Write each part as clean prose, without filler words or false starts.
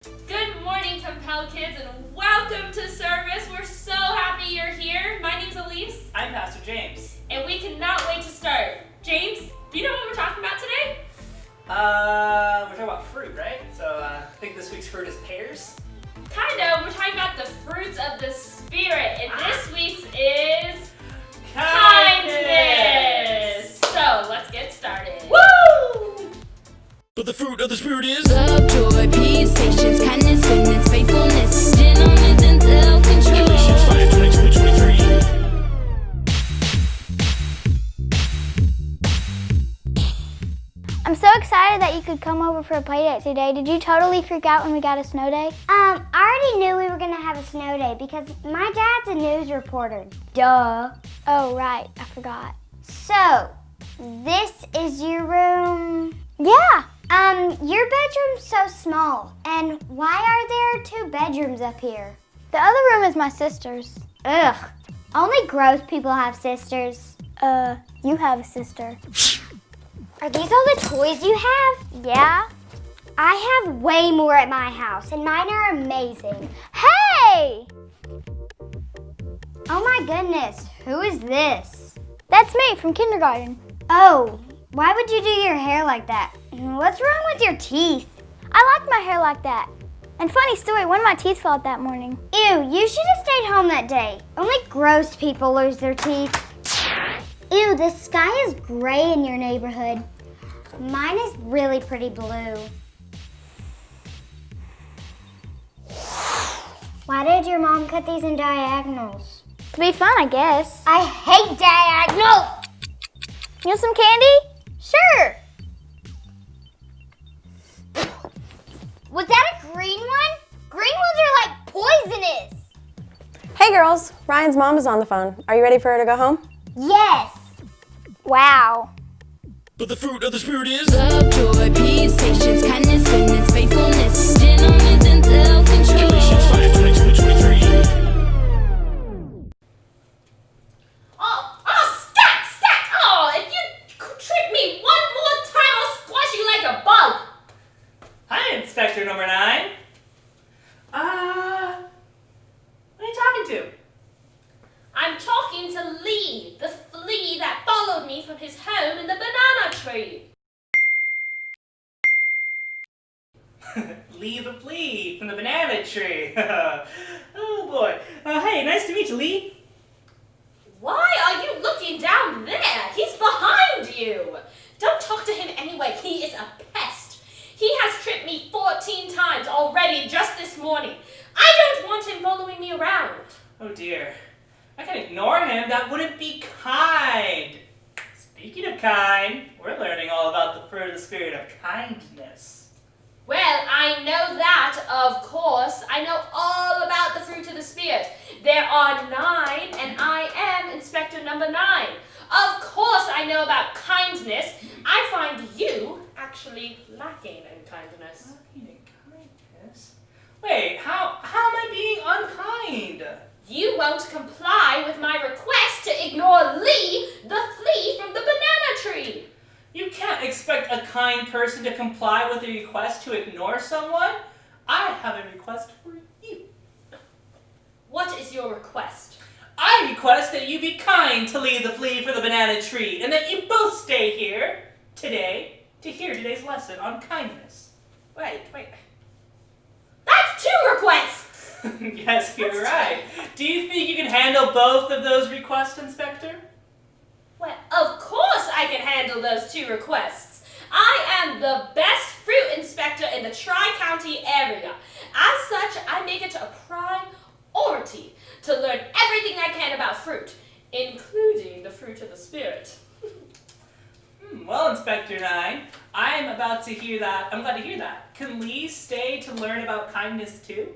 Good morning, Compel kids, and welcome to service. We're so happy you're here. My name's Elise. I'm Pastor James. And we cannot wait to start. James, do you know what we're talking about today? We're talking about fruit, right? So I think this week's fruit is pears. Kind of. We're talking about the fruits of the Spirit, and this week's is kindness. So let's get started. Woo! But the fruit of the Spirit is love, joy, peace, patience, kindness, goodness, faithfulness, gentleness, and self-control. Ephesians 5:22-23. I'm so excited that you could come over for a play date today. Did you totally freak out when we got a snow day? I already knew we were gonna have a snow day because my dad's a news reporter. Duh. Oh, right. I forgot. So, this is your room? Yeah. Your bedroom's so small. And why are there two bedrooms up here? The other room is my sister's. Ugh. Only gross people have sisters. You have a sister. Are these all the toys you have? Yeah. I have way more at my house, and mine are amazing. Hey! Oh my goodness, who is this? That's me from kindergarten. Oh, why would you do your hair like that? What's wrong with your teeth? I like my hair like that. And funny story, one of my teeth fell out that morning. Ew, you should have stayed home that day. Only gross people lose their teeth. Ew, the sky is gray in your neighborhood. Mine is really pretty blue. Why did your mom cut these in diagonals? To be fun, I guess. I hate diagonals! You want some candy? Sure. Was that a green one? Green ones are like poisonous. Hey girls, Ryan's mom is on the phone. Are you ready for her to go home? Yes. Wow. But the fruit of the Spirit is Love, joy, peace, patience, kindness, goodness, faithfulness, gentleness, and self-control. Ephesians 5:22-23. Stat! Oh, if you trick me one more time, I'll squash you like a bug. Hi, Inspector number 9. What are you talking to? I'm talking to Lee, the flea that followed me from his home in the banana tree. Lee the flea from the banana tree. Oh boy. Hey, nice to meet you, Lee. Why are you looking down there? He's behind you. Don't talk to him anyway. He is a pest. He has tripped me 14 times already just this morning. I don't want him following me around. Oh dear. I can ignore him. That wouldn't be kind. Speaking of kind, we're learning all about the fruit of the Spirit of kindness. Well, I know that, of course. I know all about the fruit of the Spirit. There are 9, and I am Inspector number 9. Of course I know about kindness. I find you actually lacking in kindness. Lacking in kindness? Wait, how am I being unkind? You won't comply with my request to ignore Lee, the flea from the banana tree. You can't expect a kind person to comply with a request to ignore someone. I have a request for you. What is your request? I request that you be kind to Lee the flea from the banana tree, and that you both stay here today to hear today's lesson on kindness. Wait. That's 2 requests! Yes, you're right. Do you think you can handle both of those requests, Inspector? Well, of course I can handle those 2 requests. I am the best fruit inspector in the Tri-County area. As such, I make it a priority to learn everything I can about fruit, including the fruit of the Spirit. Well, Inspector 9, I'm glad to hear that. Can Lee stay to learn about kindness too?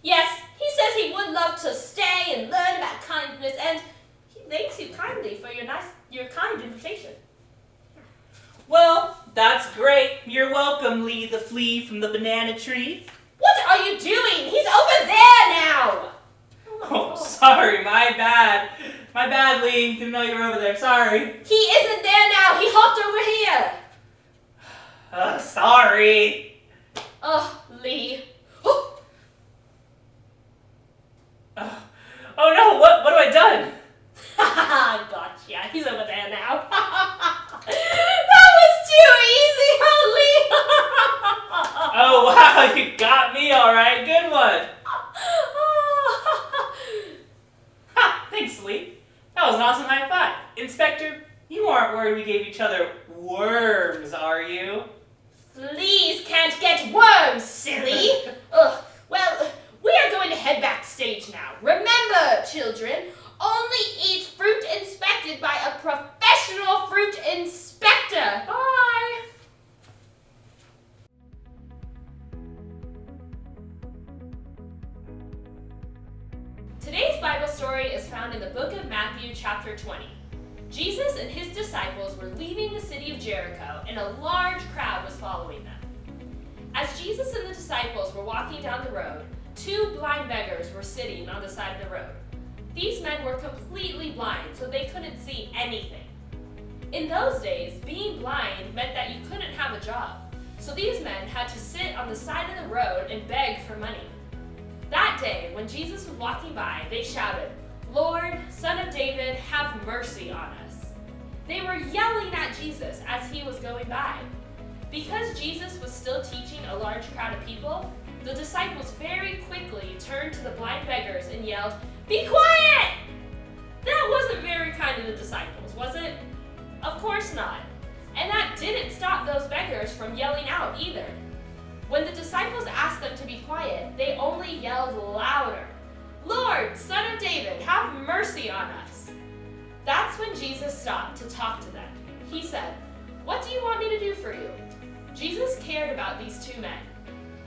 Yes, he says he would love to stay and learn about kindness, and he thanks you kindly for your kind invitation. Well, that's great. You're welcome, Lee the flea from the banana tree. What are you doing? He's over there now! Oh, sorry, my bad. My bad, Lee. Didn't know you were over there. Sorry. He isn't there now. He hopped over here. sorry. Lee. Oh no, what have I done? Gotcha. He's over there now. That was too easy, Lee. Oh wow, you got me alright. Good one. Ha, thanks, Lee. That was an awesome high five. Inspector, you aren't worried we gave each other worms, are you? Fleas can't get worms, silly. Well, we are going to head backstage now. Remember, children, only eat fruit inspected by a professional fruit inspector. Bye. Today's Bible story is found in the book of Matthew, chapter 20. Jesus and his disciples were leaving the city of Jericho, and a large crowd was following them. As Jesus and the disciples were walking down the road, 2 blind beggars were sitting on the side of the road. These men were completely blind, so they couldn't see anything. In those days, being blind meant that you couldn't have a job, so these men had to sit on the side of the road and beg for money. That day, when Jesus was walking by, they shouted, "Lord, Son of David, have mercy on us." They were yelling at Jesus as he was going by. Because Jesus was still teaching a large crowd of people, the disciples very quickly turned to the blind beggars and yelled, "Be quiet!" That wasn't very kind of the disciples, was it? Of course not. And that didn't stop those beggars from yelling out either. When the disciples asked them to be quiet, they only yelled louder, "Lord, Son of David, have mercy on us." That's when Jesus stopped to talk to them. He said, "What do you want me to do for you?" Jesus cared about these 2 men.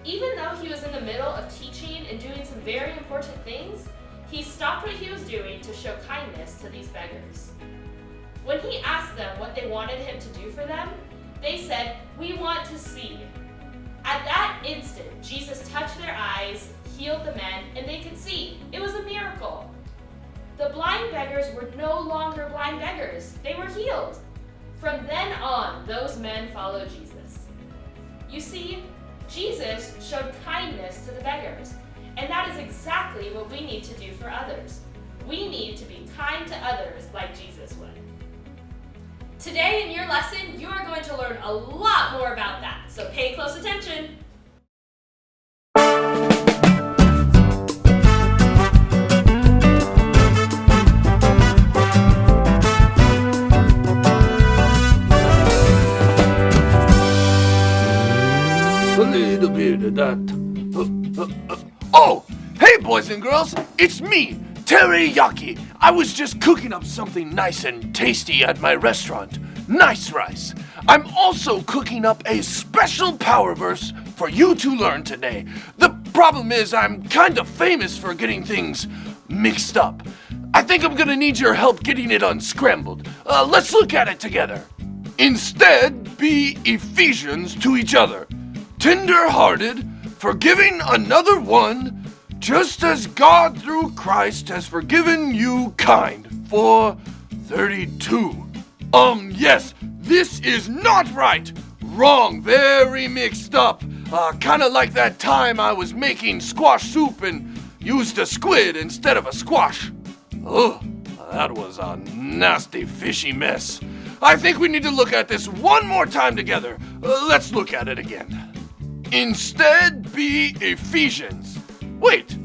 Even though he was in the middle of teaching and doing some very important things, he stopped what he was doing to show kindness to these beggars. When he asked them what they wanted him to do for them, they said, "We want to see." At that instant, Jesus touched their eyes, healed the men, and they could see. It was a miracle. The blind beggars were no longer blind beggars. They were healed. From then on, those men followed Jesus. You see, Jesus showed kindness to the beggars, and that is exactly what we need to do for others. We need to be kind to others like Jesus would. Today in your lesson, you are going to learn a lot more about that, so pay close attention. A little bit of that. Oh, hey boys and girls, it's me, Yaki. I was just cooking up something nice and tasty at my restaurant, Nice Rice. I'm also cooking up a special power verse for you to learn today. The problem is I'm kind of famous for getting things mixed up. I think I'm gonna need your help getting it unscrambled. Let's look at it together. Instead, be Ephesians to each other, tender-hearted, forgiving another one, just as God through Christ has forgiven you kind. 4:32. Yes, this is not right. Wrong, very mixed up. Kinda like that time I was making squash soup and used a squid instead of a squash. Ugh, that was a nasty fishy mess. I think we need to look at this one more time together. Let's look at it again. Instead, be Ephesians. Wait,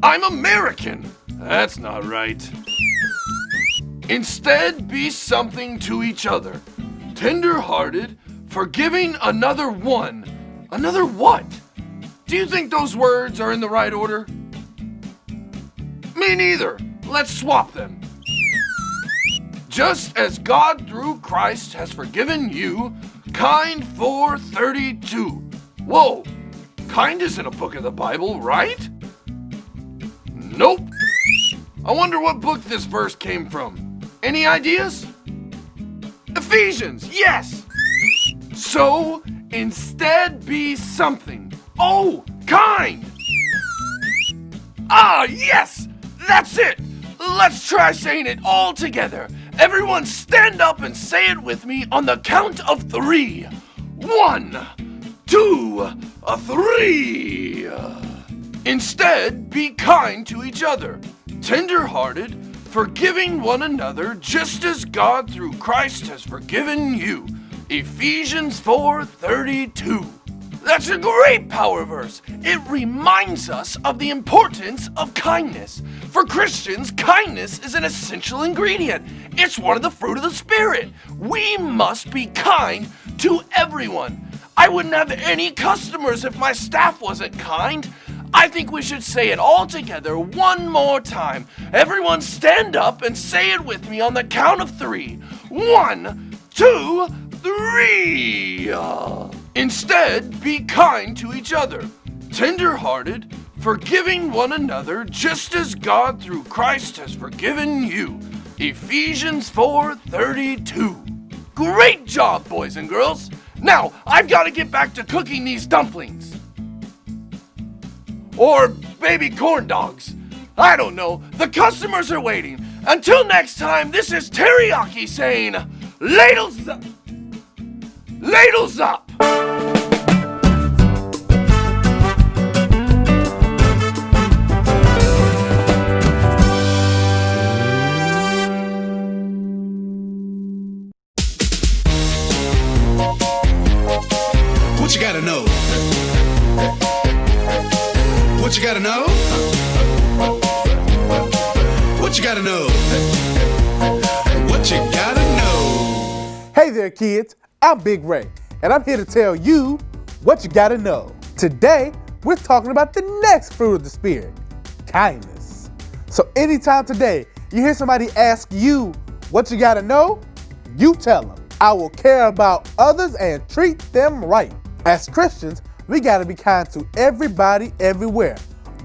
I'm American. That's not right. Instead, be something to each other. Tender-hearted, forgiving another one. Another what? Do you think those words are in the right order? Me neither. Let's swap them. Just as God through Christ has forgiven you, kind 4:32. Whoa, kind isn't a book of the Bible, right? Nope. I wonder what book this verse came from. Any ideas? Ephesians, yes! So, instead be something. Oh, kind! Ah, yes! That's it! Let's try saying it all together. Everyone stand up and say it with me on the count of 3. 1, 2, 3. Instead, be kind to each other, tender-hearted, forgiving one another just as God through Christ has forgiven you. Ephesians 4:32. That's a great power verse. It reminds us of the importance of kindness. For Christians, kindness is an essential ingredient. It's one of the fruit of the Spirit. We must be kind to everyone. I wouldn't have any customers if my staff wasn't kind. I think we should say it all together one more time. Everyone stand up and say it with me on the count of 3. 1, 2, 3. Instead, be kind to each other, tender-hearted, forgiving one another just as God through Christ has forgiven you. Ephesians 4:32. Great job, boys and girls. Now, I've got to get back to cooking these dumplings. Or baby corn dogs. I don't know. The customers are waiting. Until next time, this is Teriyaki saying, ladles up. Ladles up. What you gotta know? What you gotta know? What you gotta know? What you gotta know? Hey there, kids. I'm Big Ray, and I'm here to tell you what you gotta know. Today, we're talking about the next fruit of the Spirit, kindness. So anytime today you hear somebody ask you what you gotta know, you tell them, I will care about others and treat them right. As Christians, we gotta be kind to everybody, everywhere,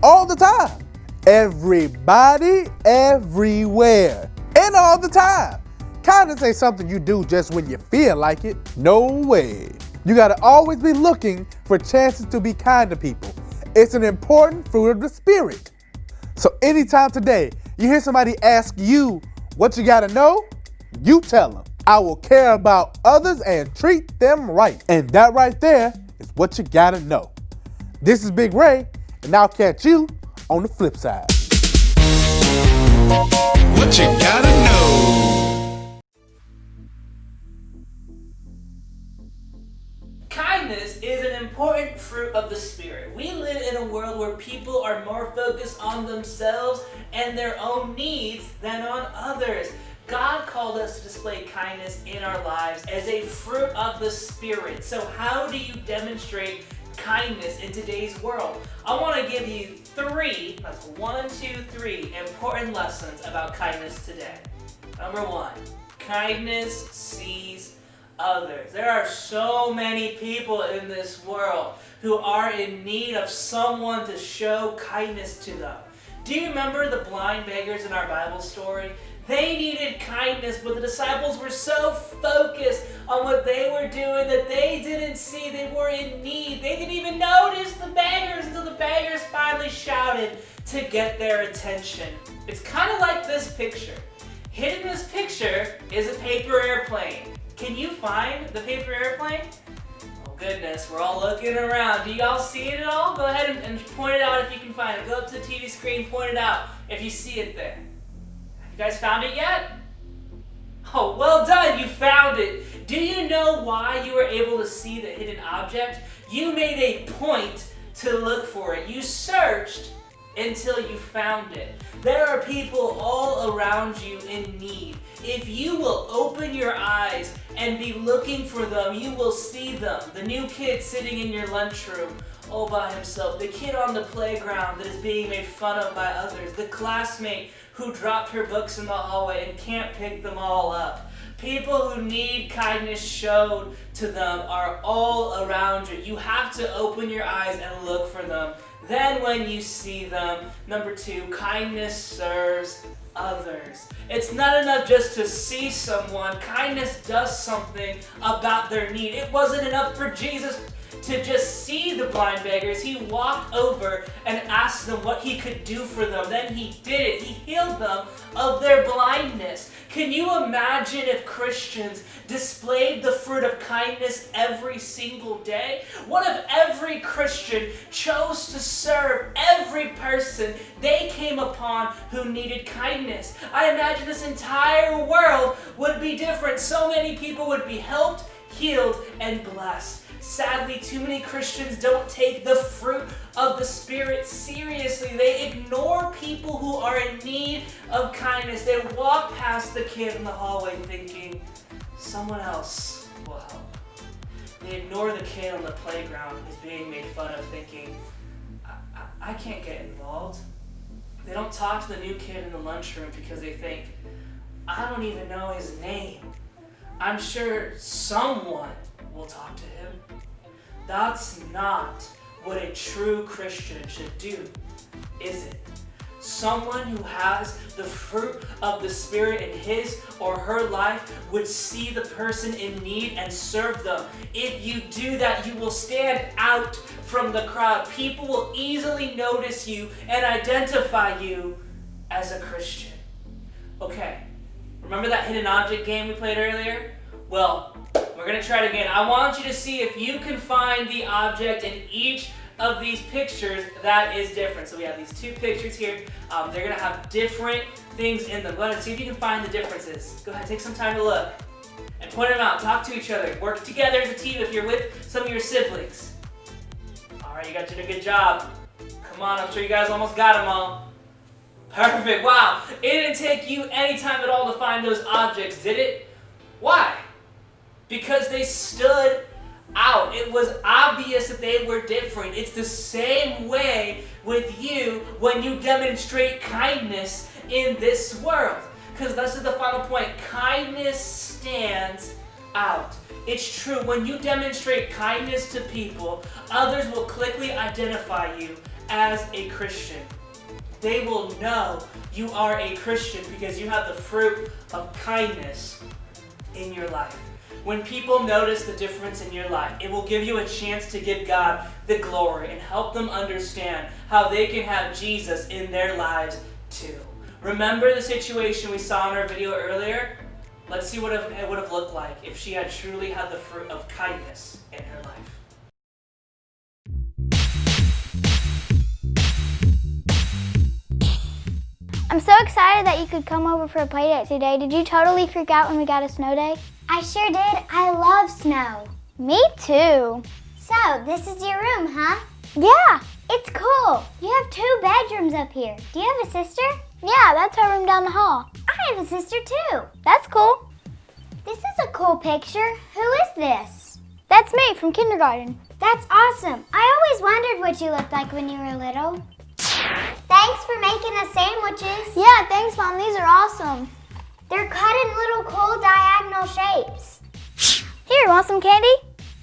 all the time. Everybody, everywhere, and all the time. Kindness ain't something you do just when you feel like it. No way. You gotta always be looking for chances to be kind to people. It's an important fruit of the Spirit. So anytime today you hear somebody ask you what you gotta know, you tell them, I will care about others and treat them right. And that right there is what you gotta know. This is Big Ray, and I'll catch you on the flip side. What you gotta know? Kindness is an important fruit of the Spirit. We live in a world where people are more focused on themselves and their own needs than on others. God called us to display kindness in our lives as a fruit of the Spirit. So how do you demonstrate kindness in today's world? I want to give you 3, that's 1, 2, 3 important lessons about kindness today. Number 1, kindness sees others. There are so many people in this world who are in need of someone to show kindness to them. Do you remember the blind beggars in our Bible story? They needed kindness, but the disciples were so focused on what they were doing that they didn't see they were in need. They didn't even notice the beggars until the beggars finally shouted to get their attention. It's kind of like this picture. Hidden in this picture is a paper airplane. Can you find the paper airplane? Oh goodness, we're all looking around. Do y'all see it at all? Go ahead and point it out if you can find it. Go up to the TV screen, point it out if you see it there. You guys found it yet? Oh, well done, you found it. Do you know why you were able to see the hidden object? You made a point to look for it. You searched until you found it. There are people all around you in need. If you will open your eyes and be looking for them, you will see them. The new kid sitting in your lunchroom all by himself. The kid on the playground that is being made fun of by others. The classmate who dropped her books in the hallway and can't pick them all up. People who need kindness showed to them are all around you. You have to open your eyes and look for them. Then when you see them, number 2, kindness serves others. It's not enough just to see someone. Kindness does something about their need. It wasn't enough for Jesus to just see the blind beggars. He walked over and asked them what he could do for them. Then he did it. He healed them of their blindness. Can you imagine if Christians displayed the fruit of kindness every single day? What if every Christian chose to serve every person they came upon who needed kindness? I imagine this entire world would be different. So many people would be helped, healed, and blessed. Sadly, too many Christians don't take the fruit of the Spirit seriously. They ignore people who are in need of kindness. They walk past the kid in the hallway thinking, someone else will help. They ignore the kid on the playground who's being made fun of thinking, I can't get involved. They don't talk to the new kid in the lunchroom because they think, I don't even know his name. I'm sure someone will talk to him. That's not what a true Christian should do, is it? Someone who has the fruit of the Spirit in his or her life would see the person in need and serve them. If you do that, you will stand out from the crowd. People will easily notice you and identify you as a Christian. Okay, remember that hidden object game we played earlier? Well, we're going to try it again. I want you to see if you can find the object in each of these pictures that is different. So we have these two pictures here. They're going to have different things in them. Go ahead and see if you can find the differences. Go ahead, take some time to look and point them out. Talk to each other. Work together as a team if you're with some of your siblings. All right, you guys did a good job. Come on, I'm sure you guys almost got them all. Perfect. Wow. It didn't take you any time at all to find those objects, did it? Why? Because they stood out. It was obvious that they were different. It's the same way with you when you demonstrate kindness in this world. Because this is the final point. Kindness stands out. It's true. When you demonstrate kindness to people, others will quickly identify you as a Christian. They will know you are a Christian because you have the fruit of kindness in your life. When people notice the difference in your life, it will give you a chance to give God the glory and help them understand how they can have Jesus in their lives too. Remember the situation we saw in our video earlier? Let's see what it would have looked like if she had truly had the fruit of kindness in her life. I'm so excited that you could come over for a play date today. Did you totally freak out when we got a snow day? I sure did. I love snow. Me too. So, this is your room, huh? Yeah. It's cool. You have 2 bedrooms up here. Do you have a sister? Yeah, that's our room down the hall. I have a sister too. That's cool. This is a cool picture. Who is this? That's me from kindergarten. That's awesome. I always wondered what you looked like when you were little. Thanks for making us sandwiches. Yeah, thanks, Mom. These are awesome. They're cut in little cool diagonal shapes. Here, want some candy?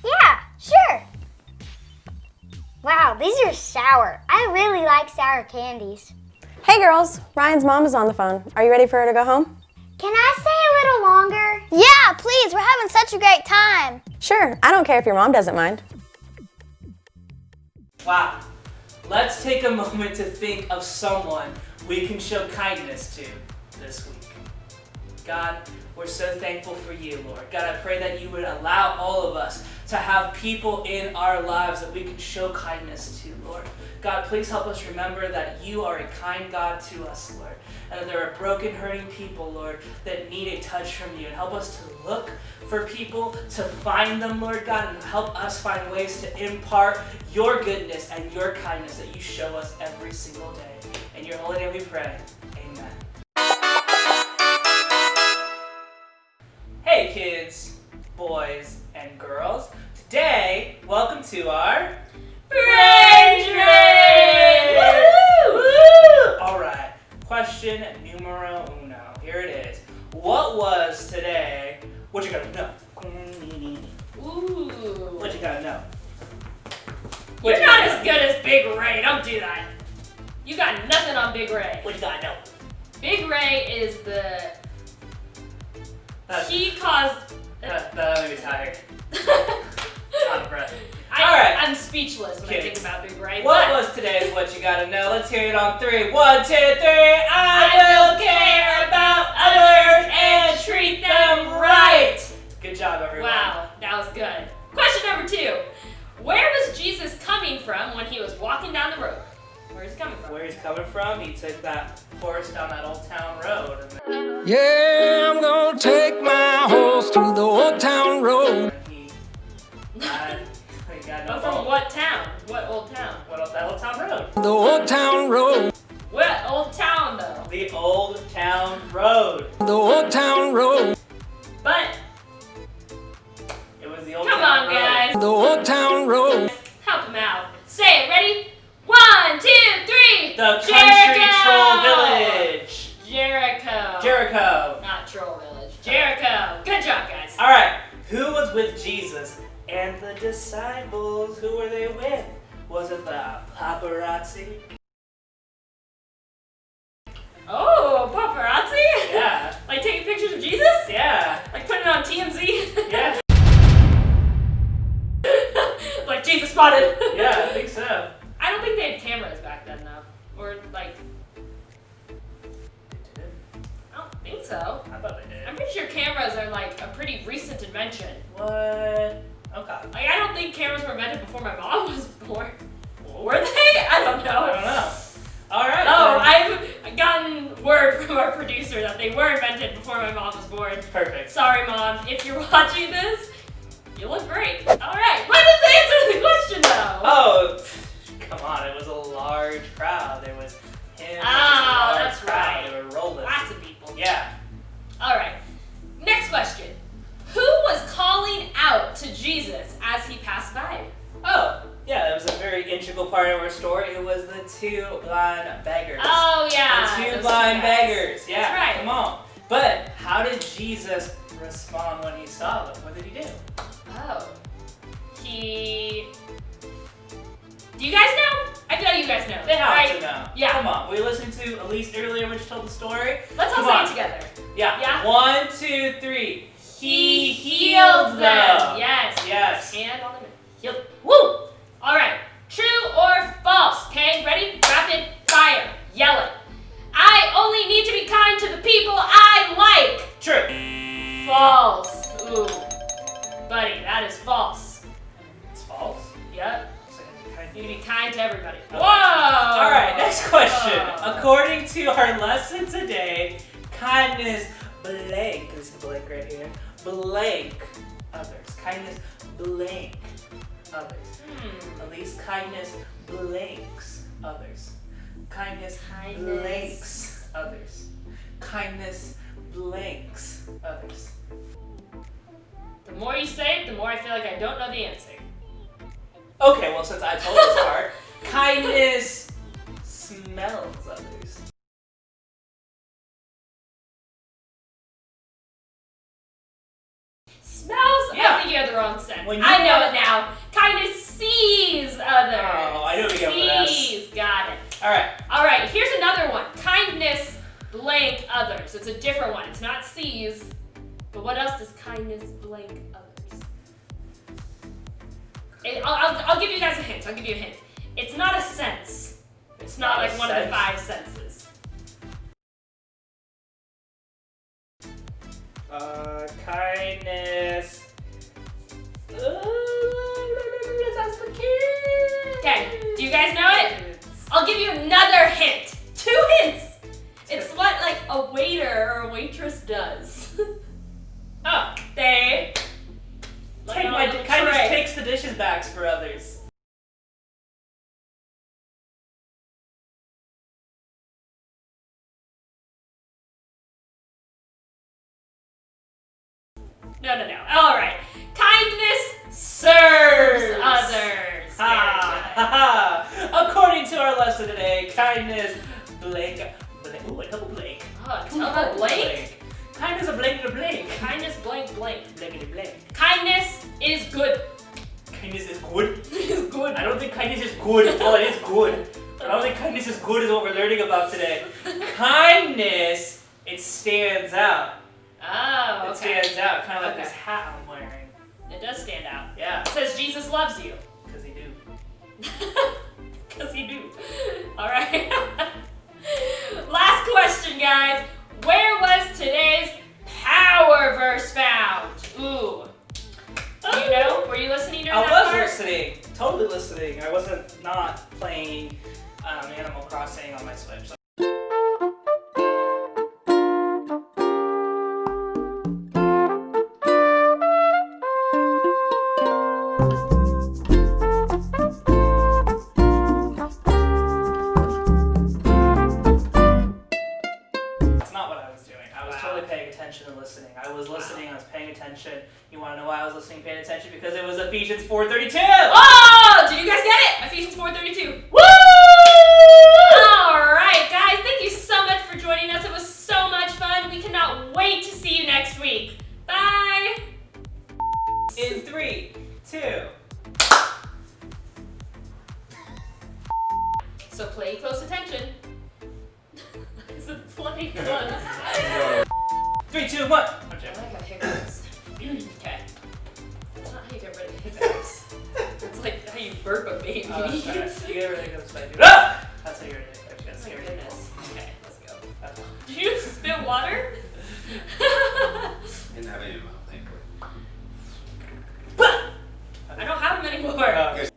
Yeah, sure. Wow, these are sour. I really like sour candies. Hey girls, Ryan's mom is on the phone. Are you ready for her to go home? Can I stay a little longer? Yeah, please. We're having such a great time. Sure, I don't care if your mom doesn't mind. Wow. Let's take a moment to think of someone we can show kindness to this week. God, we're so thankful for you, Lord. God, I pray that you would allow all of us to have people in our lives that we can show kindness to, Lord. God, please help us remember that you are a kind God to us, Lord. And that there are broken, hurting people, Lord, that need a touch from you. And help us to look for people, to find them, Lord God, and help us find ways to impart your goodness and your kindness that you show us every single day. In your holy name we pray. Amen. Hey kids, boys, and girls. Today, welcome to our Brain Drain! Woo! Alright, question numero uno. Here it is. What was today? What you gotta know? Ooh. What you gotta know? You're not as good as Big Ray. Don't do that. You got nothing on Big Ray. What you gotta know? Big Ray is the... He caused... That made me tired. Out of breath. I'm speechless when I think about Big Ray. What was today's What You Gotta Know? Let's hear it on 3. 1, 2, 3. I will care about others and treat them right. Good job, everyone. Wow, that was good. Question number 2. Where was Jesus coming from when he was walking down the road? Where is he coming from? Where he's coming from? He took that horse down that old town road. Yeah, I'm gonna take my horse to the old town road. But from what town? What old town? That old town road. The old town road. What old town though? The old town road. The old town road. But it was the old come town on, road. guys. The old town road. Help him out. Say it. Ready? 1, 2, 3. The Jericho! country troll village. Jericho. Not troll village. Jericho. Good job, guys. All right. Who was with Jesus and the disciples? Who were they with? Was it the paparazzi? Oh, paparazzi? Yeah. Like taking pictures of Jesus? Yeah. Like putting it on TMZ? Yeah. Like Jesus spotted. Yeah, I think so. I don't think they had cameras back then though. Or like, I don't think so. I thought they did. I'm pretty sure cameras are like a pretty recent invention. What? Okay. Like I don't think cameras were invented before my mom was born. Were they? I don't know. I don't know. All right. Oh, I've gotten word from our producer that they were invented before my mom was born. Perfect. Sorry, Mom. If you're watching this, you look great. All right. What is the answer to the question, though? Oh, come on. It was a large crowd. There was him. Oh, there was a large that's crowd. right. They were rolling. Lots of people. Yeah. All right. Next question. Who was calling out to Jesus as he passed by? Oh, yeah. That was a very integral part of our story. It was the 2 blind beggars. Oh, yeah. The 2 those blind guys. beggars. Yeah. That's right. Come on. But how did Jesus respond when he saw them? What did he do? Oh. Do you guys know? I feel like you guys know. They have right? to know. Yeah. Come on. We listened to Elise earlier when she told the story. Let's all Come say on. it together. Yeah. Yeah. 1, 2, 3. He healed them. Yes. Yes. And on the healed. Woo! All right. True or false? Okay. Ready? Rapid fire. Yell it. I only need to be kind to the people I like. True. False. Ooh. Buddy, that is false. It's false. Yep. You need to be kind to everybody. Okay. Whoa! All right, next question. Whoa. According to our lesson today, kindness blank, this is blank right here, blank others. Kindness blank others. At least kindness blanks others. Kindness blanks others. Kindness blanks others. The more you say it, the more I feel like I don't know the answer. Okay, well, since I told this part, kindness smells others. Smells? Yeah. I think you had the wrong sense. When you I know got- it now. Kindness sees others. Oh, I knew we got with that. Sees. Got it. All right. All right, here's another one. Kindness blank others. It's a different one. It's not sees. But what else does kindness blank others? I'll give you guys a hint. I'll give you a hint. It's not a sense. It's not like one of the 5 senses. Kindness. Okay, do you guys know it? I'll give you another hint. 2 hints. It's what like a waiter or a waitress does. Oh, They like on a little kindness tray. takes the dishes back for others. No. All right. Kindness serves others. According to our lesson today, kindness blank. Ooh, a double blank. Oh, Two double double blank? Kindness a blank to blank. Kindness blank. Blankety blank. Kindness is good. Kindness is good. Is good. I don't think kindness is good. Oh, it is good. But I don't think kindness is good is what we're learning about today. kindness, it stands out. Oh, okay. It stands out, kind of like Okay. this hat I'm wearing. It does stand out. Yeah, It says Jesus loves you. because he do. Because you do. All right. Last question, guys. Where was today's power verse found? Ooh. Do you know? Were you listening during that I was part? listening, totally listening. I wasn't not playing Animal Crossing on my Switch. That's not what I was doing. I was totally paying attention and listening. I was listening, I was paying attention. You want to know why I was listening, paying attention? Because it was Ephesians 4:32! Oh! Did you guys get it? Ephesians 4:32. Woo! Alright, guys. Thank you so much for joining us. It was so much fun. We cannot wait to see you next week. Bye! In 3, 2. So play close attention. Is it play close? 3, 2, 1. I got hiccups. Okay. That's not how you get rid of hiccups. It's like how you burp a baby. Oh, that's right. You get everything goes by dude. Ah! That's how you're gonna do it. Oh my goodness. Okay, let's go. Okay. Did you spit water? Didn't have any in my mouth, thankfully. I don't have them anymore. Okay.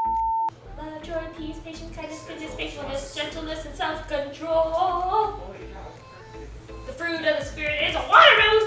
Love, joy, peace, patience, kindness, goodness, faithfulness, gentleness, and self-control. The fruit of the Spirit is a watermelon.